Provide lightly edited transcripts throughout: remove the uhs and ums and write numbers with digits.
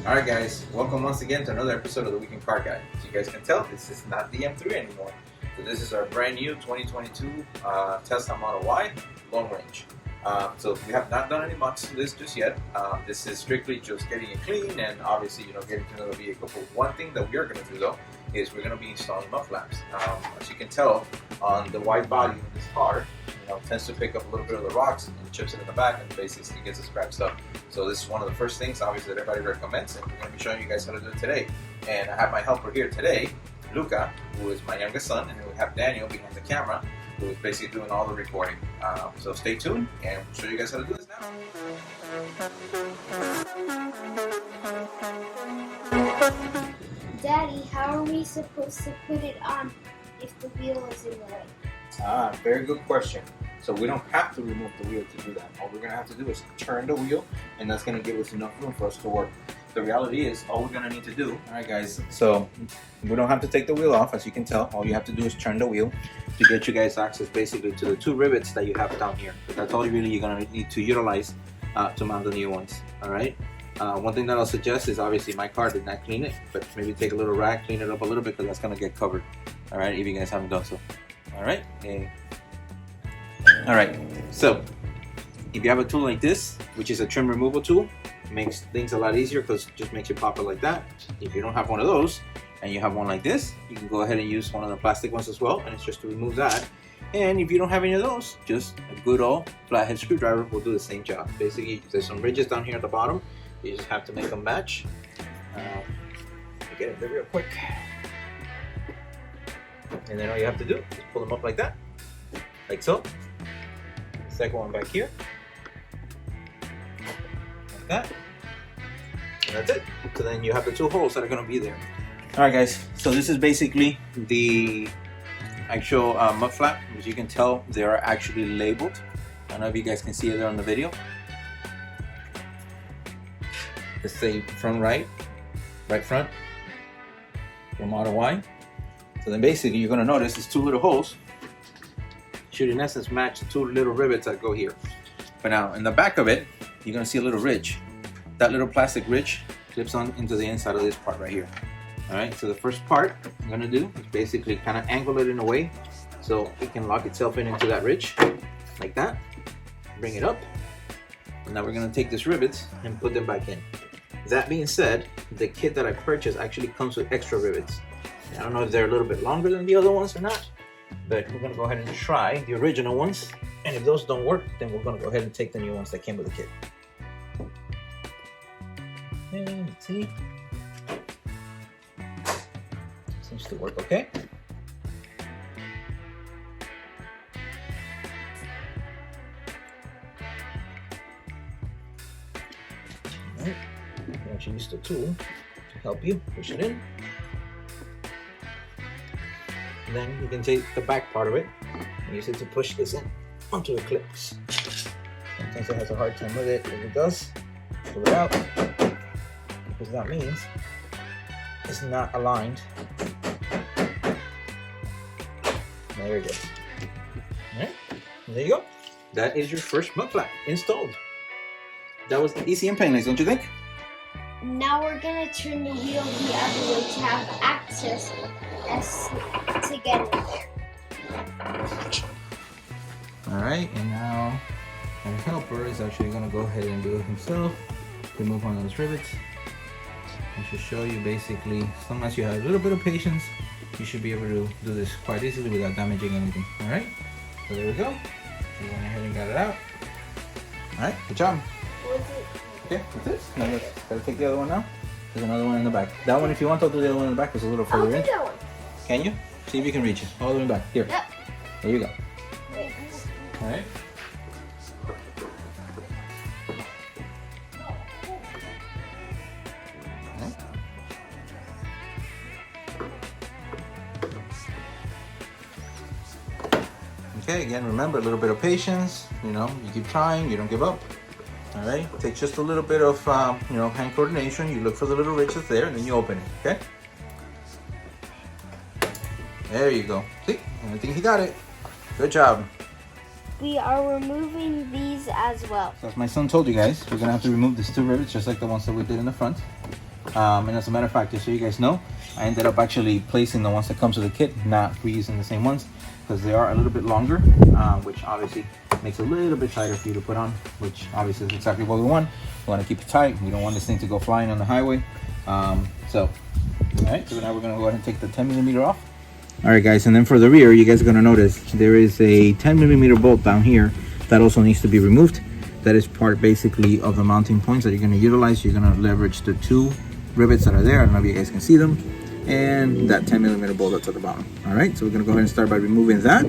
Alright guys, welcome once again to another episode of the Weekend Car Guy. As you guys can tell, this is not the M3 anymore. So this is our brand new 2022 Tesla Model Y long range. So we have not done any mods to this just yet. This is strictly just getting it clean and obviously getting to know the vehicle. But one thing that we are going to do though is we're going to be installing mud flaps. As you can tell on the wide body of this car, tends to pick up a little bit of the rocks and chips it in the back and basically gets it scratched up. So this is one of the first things obviously that everybody recommends, and we're going to be showing you guys how to do it today. And I have my helper here today, Luca, who is my youngest son, and then we have Daniel behind the camera, who is basically doing all the recording. So stay tuned and we'll show you guys how to do this now. Daddy, how are we supposed to put it on if the wheel is in the way? Very good question. So we don't have to remove the wheel to do that. All we're going to have to do is turn the wheel, and that's going to give us enough room for us to work. The reality is, all we're going to need to do, alright guys, so we don't have to take the wheel off. As you can tell, all you have to do is turn the wheel to get you guys access basically to the two rivets that you have down here. That's all you're going to need to utilize to mount the new ones. Alright. One thing that I'll suggest is, obviously my car did not clean it, but maybe take a little rag, clean it up a little bit, because that's going to get covered. Alright, if you guys haven't done so. Alright. Alright, so if you have a tool like this, which is a trim removal tool, it makes things a lot easier because it just makes it pop it like that. If you don't have one of those and you have one like this, you can go ahead and use one of the plastic ones as well, and it's just to remove that. And if you don't have any of those, just a good old flathead screwdriver will do the same job. Basically, there's some ridges down here at the bottom. You just have to make them match. Get it there real quick. And then all you have to do is pull them up like that, like so. Second one back here, like that, and that's it. So then you have the two holes that are going to be there. Alright guys, so this is basically the actual mud flap. As you can tell, they are actually labeled. I don't know if you guys can see it there on the video. Let's say front right front for Model Y. So then basically you're going to notice these two little holes should in essence match the two little rivets that go here. But now in the back of it, you're going to see a little ridge. That little plastic ridge clips on into the inside of this part right here. Alright, so the first part I'm going to do is basically kind of angle it in a way so it can lock itself into that ridge, like that. Bring it up. And now we're going to take these rivets and put them back in. That being said, the kit that I purchased actually comes with extra rivets. I don't know if they're a little bit longer than the other ones or not, but we're going to go ahead and try the original ones. And if those don't work, then we're going to go ahead and take the new ones that came with the kit. And let's see. Seems to work okay. Alright, you can actually use the tool to help you push it in. Then you can take the back part of it and use it to push this in onto the clips. Sometimes it has a hard time with it. If it does, pull it out, because that means it's not aligned. There you go. Alright, there you go. That is your first mud flap installed. That was easy and painless, don't you think? Now we're gonna turn the wheel the other way to have access to get in there. Alright, and now our helper is actually going to go ahead and do it himself. Remove one of those rivets. I should show you basically, as long as you have a little bit of patience, you should be able to do this quite easily without damaging anything. Alright, so there we go. We went ahead and got it out. Alright, good job. Okay, that's it. Now let's gotta take the other one now. There's another one in the back. That one, if you want, I'll do the other one in the back. It's a little further in. That one. Can you? See if you can reach it. All the way back. Here. Yep. There you go. Alright. Okay, again, remember, a little bit of patience. You keep trying, you don't give up. All right, take just a little bit of, hand coordination. You look for the little ridges there, and then you open it, okay? There you go. See, I think he got it. Good job. We are removing these as well. So as my son told you guys, we're gonna have to remove these two rivets just like the ones that we did in the front. And as a matter of fact, just so you guys know, I ended up actually placing the ones that comes with the kit, not reusing the same ones, because they are a little bit longer, which obviously makes it a little bit tighter for you to put on, which obviously is exactly what we want. We want to keep it tight. We don't want this thing to go flying on the highway. So now we're gonna go ahead and take the 10mm off. All right, guys, and then for the rear, you guys are gonna notice there is a 10mm bolt down here that also needs to be removed. That is part basically of the mounting points that you're gonna utilize. You're gonna leverage the 2 rivets that are there. I don't know if you guys can see them, and that 10mm bolt that's at the bottom. All right, so we're gonna go ahead and start by removing that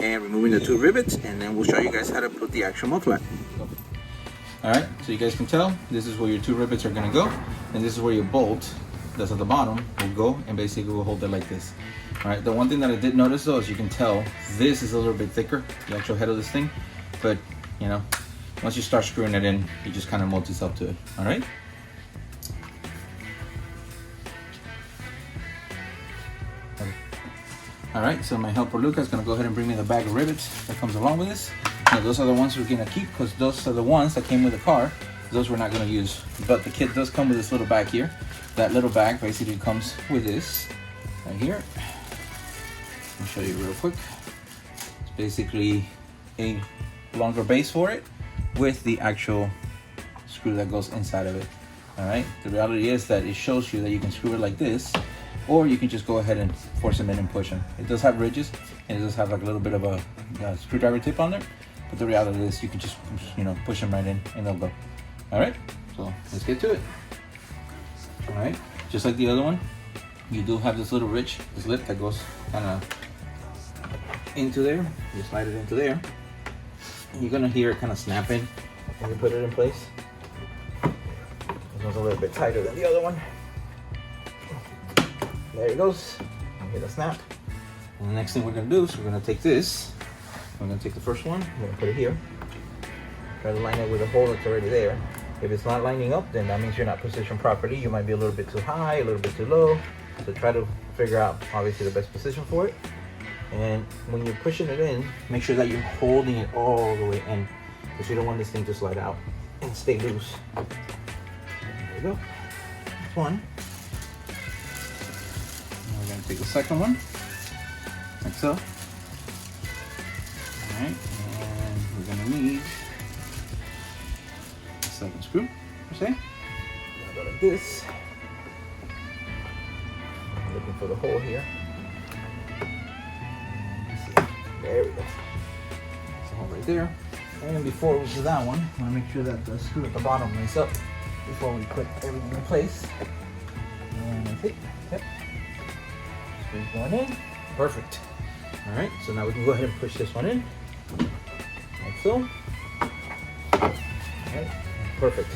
and removing the 2 rivets, and then we'll show you guys how to put the actual mud flat. All right, so you guys can tell this is where your 2 rivets are gonna go, and this is where your bolt that's at the bottom will go, and basically we'll hold it like this. All right, the one thing that I did notice though is you can tell this is a little bit thicker, the actual head of this thing, but you know, once you start screwing it in, you just kind of mold yourself to it. All right. All right, so my helper Luca is gonna go ahead and bring me the bag of rivets that comes along with this. Now, those are the ones we're gonna keep because those are the ones that came with the car. Those we're not gonna use, but the kit does come with this little bag here. That little bag basically comes with this right here. I'll show you real quick. It's basically a longer base for it with the actual screw that goes inside of it. All right, the reality is that it shows you that you can screw it like this, or you can just go ahead and force them in and push them. It does have ridges, and it does have like a little bit of a screwdriver tip on there, but the reality is you can just, you know, push them right in and they'll go. All right, so let's get to it. All right, just like the other one, you do have this little ridge, this lip that goes kind of into there. You slide it into there. You're gonna hear it kind of snapping when you put it in place. This one's a little bit tighter than the other one. There it goes. You hear the snap. And the next thing we're gonna do is we're gonna take this. We're gonna take the first one. We're gonna put it here. Try to line it with a hole that's already there. If it's not lining up, then that means you're not positioned properly. You might be a little bit too high, a little bit too low. So try to figure out obviously the best position for it. And when you're pushing it in, make sure that you're holding it all the way in, because you don't want this thing to slide out and stay loose. There we go. That's one. Now we're gonna take the second one, like so. All right, and we're gonna need a second screw, per se. Go like this. I'm looking for the hole here. There we go. There's a hole right there. And before we do that one, I want to make sure that the screw at the bottom lays up before we put everything in place. And that's it. Yep. Screw's going in. Perfect. All right. So now we can go ahead and push this one in, like so. All right. Perfect.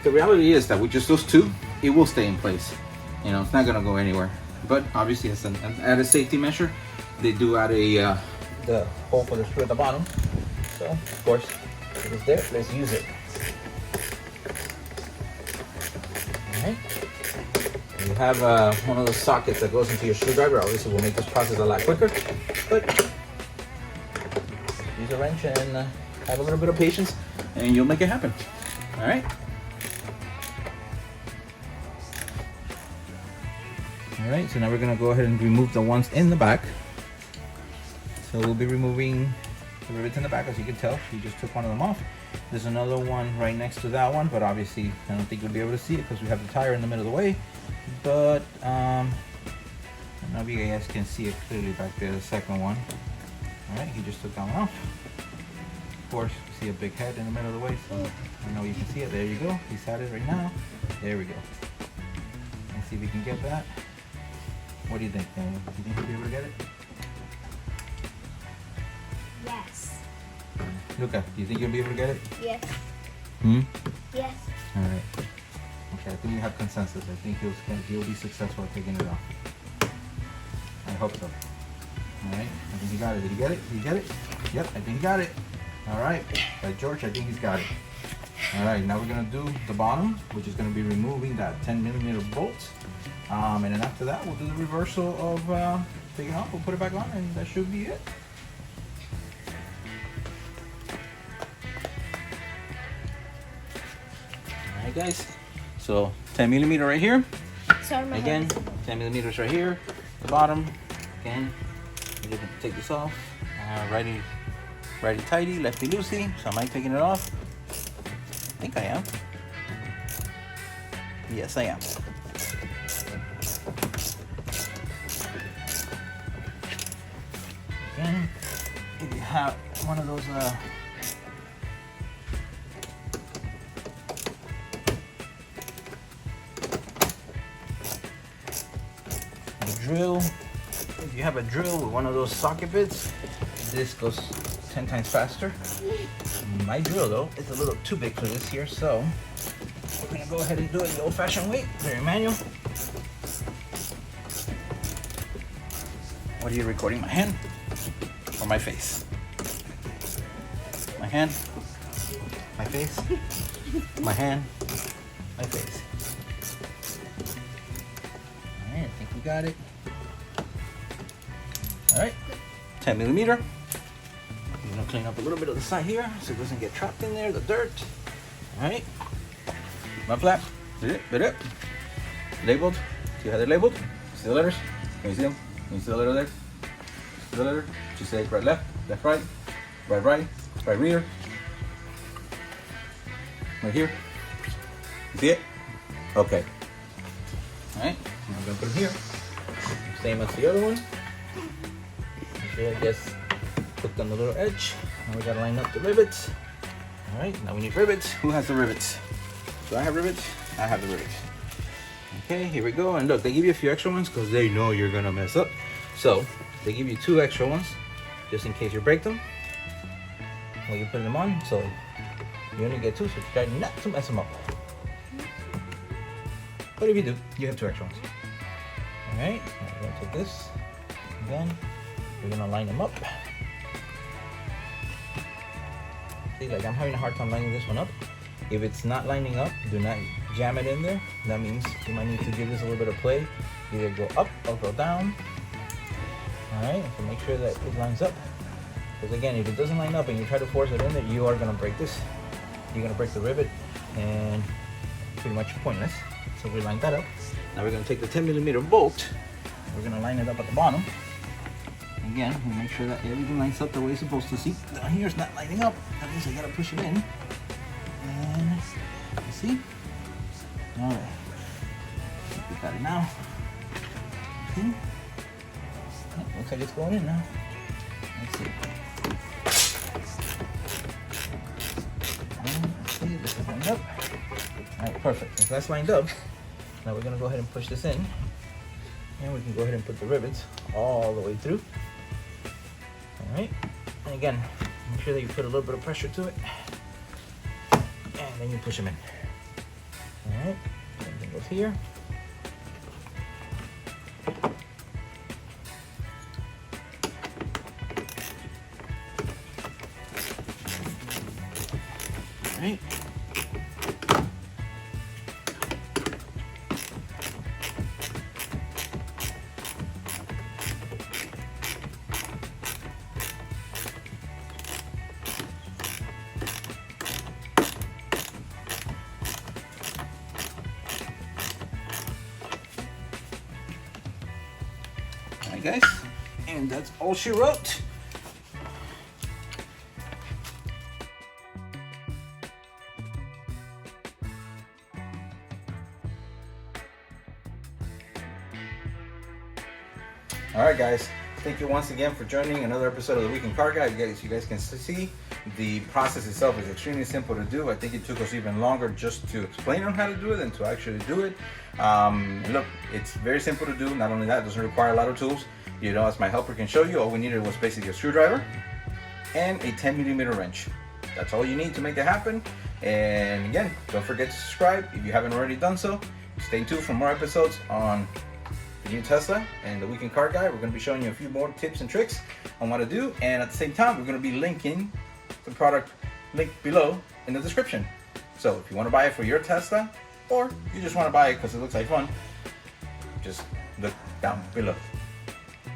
The reality is that with just those two, it will stay in place. You know, it's not gonna go anywhere. But obviously, as an added safety measure, they do add a the hole for the screw at the bottom. So, of course, it is there. Let's use it. Alright. You have one of those sockets that goes into your screwdriver. Obviously, will make this process a lot quicker. But use a wrench and have a little bit of patience, and you'll make it happen. Alright. Alright, so now we're going to go ahead and remove the ones in the back. So we'll be removing the rivets in the back. As you can tell, we just took one of them off. There's another one right next to that one, but obviously I don't think you'll be able to see it because we have the tire in the middle of the way. But I don't know if you guys can see it clearly back there, the second one. Alright, he just took that one off. Of course, you see a big head in the middle of the way, so I know you can see it. There you go. He's at it right now. There we go. Let's see if we can get that. What do you think, Daniel? Do you think you'll be able to get it? Yes. Luca, do you think you'll be able to get it? Yes. Yes. Alright. Okay, I think we have consensus. I think he'll be successful at taking it off. I hope so. Alright, I think he got it. Did he get it? Did he get it? Yep, I think he got it. Alright, by George, I think he's got it. Alright, now we're going to do the bottom, which is going to be removing that 10mm bolt. And then after that, we'll do the reversal of taking it off. We'll put it back on, and that should be it. Alright guys, so 10 millimeter right here. Sorry, my Again, hand is- 10 millimeters right here. The bottom. Again, you can take this off. Righty tighty, lefty loosey. So am I taking it off? I think I am. Yes, I am. Again, if you have one of those drill, if you have a drill with one of those socket bits, this goes 10 times faster. My drill though is a little too big for this here, so we're gonna go ahead and do it the old-fashioned way, very manual. What are you recording, my hand or my face? My hand, my face, my hand, my face. All right, I think we got it. All right, 10 millimeter. I'm gonna clean up a little bit of the side here so it doesn't get trapped in there, the dirt. All right, mud flap, labeled. Do you have it labeled? See the letters? Can you see them? Can you see the letter there? See the letter? You say right, left, left, right, right, right, right, rear. Right here. You see it? Okay. All right, I'm gonna put it here. Same as the other one. Okay, I guess hooked on the little edge. Now we gotta line up the rivets. All right, now we need rivets. Who has the rivets? Do I have rivets? I have the rivets. Okay, here we go. And look, they give you a few extra ones because they know you're gonna mess up. So they give you 2 extra ones just in case you break them when you put them on. So you only get 2, so try not to mess them up. But if you do, you have 2 extra ones. All right, now we're gonna take this again. We're gonna line them up. See, like I'm having a hard time lining this one up. If it's not lining up, do not jam it in there. That means you might need to give this a little bit of play. Either go up or go down. All right, so make sure that it lines up. Because again, if it doesn't line up and you try to force it in there, you are gonna break this. You're gonna break the rivet and pretty much pointless. So we lined that up. Now we're gonna take the 10 millimeter bolt. We're gonna line it up at the bottom. Again, we make sure that everything lines up the way it's supposed to. See, down here it's not lining up. That means I gotta push it in. And you see? All right, we got it now. See? Oh, looks like it's going in now. Let's see. And let's see, this is lined up. All right, perfect. If that's lined up, now we're gonna go ahead and push this in. And we can go ahead and put the rivets all the way through. All right, and again, make sure that you put a little bit of pressure to it. And then you push them in. All right, everything goes here. All right. Alright guys, and that's all she wrote. Alright guys, thank you once again for joining another episode of the Weekend Car Guy. You guys can see the process itself is extremely simple to do. I think it took us even longer just to explain on how to do it than to actually do it. And look, it's very simple to do. Not only that, it doesn't require a lot of tools. You know, as my helper can show you, all we needed was basically a screwdriver and a 10 millimeter wrench. That's all you need to make it happen. And again, don't forget to subscribe if you haven't already done so. Stay tuned for more episodes on the new Tesla and the Weekend Car Guy. We're going to be showing you a few more tips and tricks on what to do. And at the same time, we're going to be linking the product link below in the description. So if you want to buy it for your Tesla, or you just want to buy it because it looks like fun, just look down below.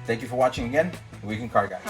Thank you for watching again, the Weekend Car Guy.